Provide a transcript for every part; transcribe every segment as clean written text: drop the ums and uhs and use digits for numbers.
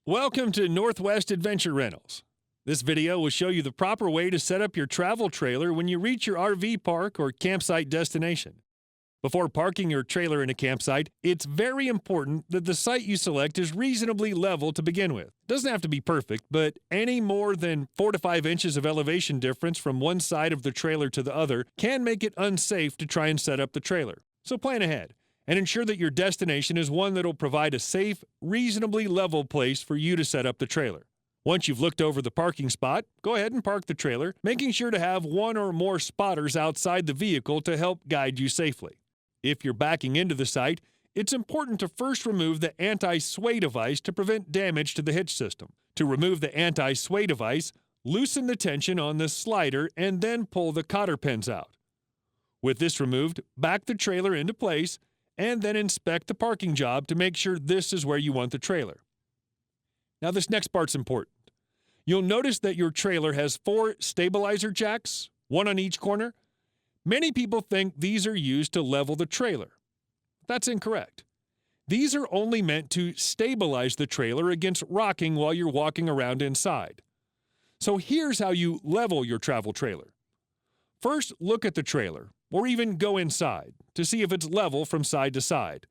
Welcome to Northwest Adventure Rentals. This video will show you the proper way to set up your travel trailer when you reach your RV park or campsite destination. Before parking your trailer in a campsite, it's very important that the site you select is reasonably level to begin with. It doesn't have to be perfect, but any more than 4 to 5 inches of elevation difference from one side of the trailer to the other can make it unsafe to try and set up the trailer. So plan ahead and ensure that your destination is one that will provide a safe, reasonably level place for you to set up the trailer. Once you've looked over the parking spot, go ahead and park the trailer, making sure to have one or more spotters outside the vehicle to help guide you safely. If you're backing into the site, it's important to first remove the anti-sway device to prevent damage to the hitch system. To remove the anti-sway device, loosen the tension on the slider and then pull the cotter pins out. With this removed, back the trailer into place and then inspect the parking job to make sure this is where you want the trailer. Now this next part's important. You'll notice that your trailer has 4 stabilizer jacks, one on each corner. Many people think these are used to level the trailer. That's incorrect. These are only meant to stabilize the trailer against rocking while you're walking around inside. So here's how you level your travel trailer. First, look at the trailer, or even go inside, to see if it's level from side to side.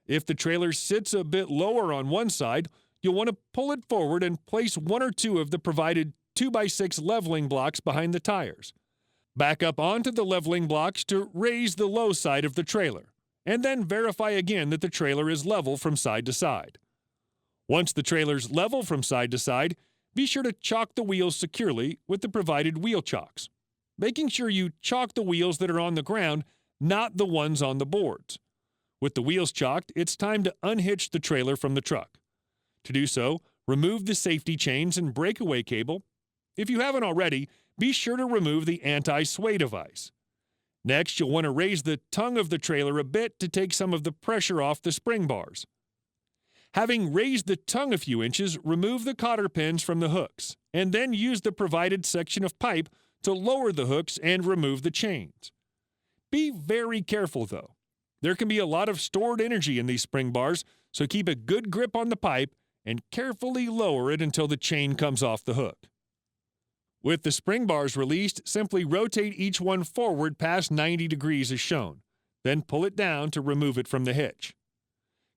If the trailer sits a bit lower on one side, you'll want to pull it forward and place 1 or 2 of the provided 2x6 leveling blocks behind the tires. Back up onto the leveling blocks to raise the low side of the trailer, and then verify again that the trailer is level from side to side. Once the trailer's level from side to side, be sure to chock the wheels securely with the provided wheel chocks, making sure you chock the wheels that are on the ground, not the ones on the boards. With the wheels chocked, it's time to unhitch the trailer from the truck. To do so, remove the safety chains and breakaway cable. If you haven't already, be sure to remove the anti-sway device. Next, you'll want to raise the tongue of the trailer a bit to take some of the pressure off the spring bars. Having raised the tongue a few inches, remove the cotter pins from the hooks, and then use the provided section of pipe to lower the hooks and remove the chains. Be very careful, though. There can be a lot of stored energy in these spring bars, so keep a good grip on the pipe and carefully lower it until the chain comes off the hook. With the spring bars released, simply rotate each one forward past 90 degrees as shown. Then pull it down to remove it from the hitch.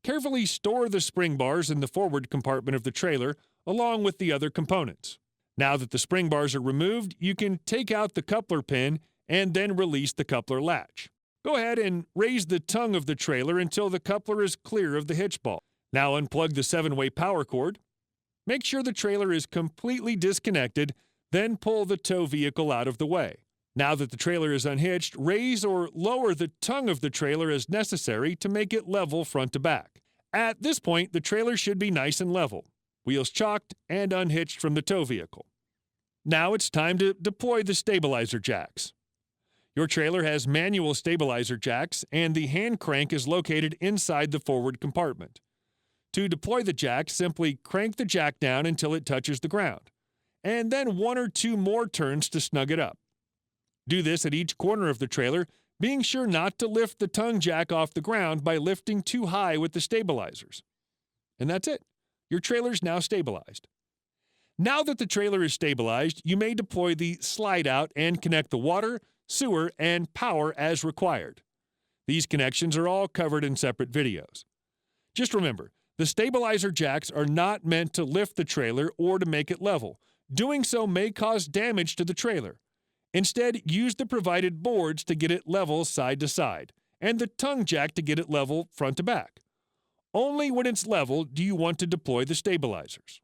Carefully store the spring bars in the forward compartment of the trailer along with the other components. Now that the spring bars are removed, you can take out the coupler pin and then release the coupler latch. Go ahead and raise the tongue of the trailer until the coupler is clear of the hitch ball. Now unplug the 7-way power cord. Make sure the trailer is completely disconnected, then pull the tow vehicle out of the way. Now that the trailer is unhitched, raise or lower the tongue of the trailer as necessary to make it level front to back. At this point, the trailer should be nice and level, wheels chocked and unhitched from the tow vehicle. Now it's time to deploy the stabilizer jacks. Your trailer has manual stabilizer jacks, and the hand crank is located inside the forward compartment. To deploy the jack, simply crank the jack down until it touches the ground, and then 1 or 2 more turns to snug it up. Do this at each corner of the trailer, being sure not to lift the tongue jack off the ground by lifting too high with the stabilizers. And that's it. Your trailer's now stabilized. Now that the trailer is stabilized, you may deploy the slide out and connect the water, sewer, and power as required. These connections are all covered in separate videos. Just remember, the stabilizer jacks are not meant to lift the trailer or to make it level. Doing so may cause damage to the trailer. Instead, use the provided boards to get it level side to side, and the tongue jack to get it level front to back. Only when it's level do you want to deploy the stabilizers.